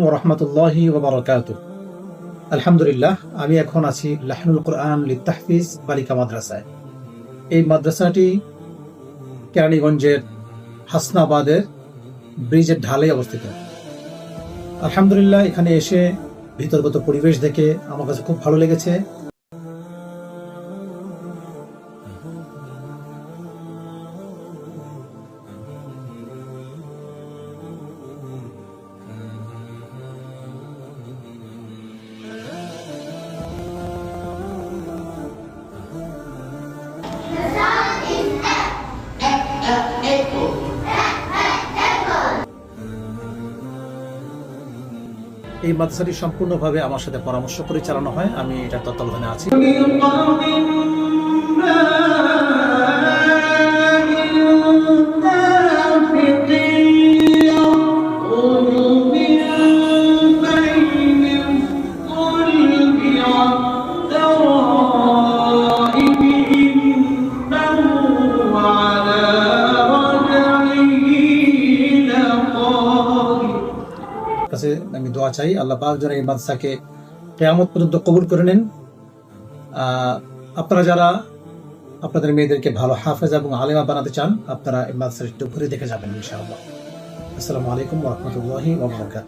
ওয়া রাহমাতুল্লাহি ওয়া বারাকাতুহু। আলহামদুলিল্লাহ, আমি এখন আছি লাহনুল কোরআন লিত্তাহফিজ বালিকা মাদ্রাসায়। এই মাদ্রাসাটি কেরানীগঞ্জের হাসনাবাদের ব্রিজের ঢালে অবস্থিত। আলহামদুলিল্লাহ, এখানে এসে ভিতরগত পরিবেশ দেখে আমার কাছে খুব ভালো লেগেছে। এই মাদ্রাসাটি সম্পূর্ণভাবে আমার সাথে পরামর্শ করে চালানো হয়। আমি এটার তত্ত্বাবধানে আছি। কাছে আমি দোয়া চাই, আল্লাহ পাক যেন এই মাদ্রাসাকে কিয়ামত পর্যন্ত কবুল করে নেন। আপনারা যারা আপনাদের মেয়েদেরকে ভালো হাফেজ এবং আলেমা বানাতে চান, আপনারা এই মাদ্রাসাটি ঘুরে দেখে যাবেন ইনশাআল্লাহ। আসসালামু আলাইকুম ওয়া রাহমাতুল্লাহি ওয়া বারাকাতুহু।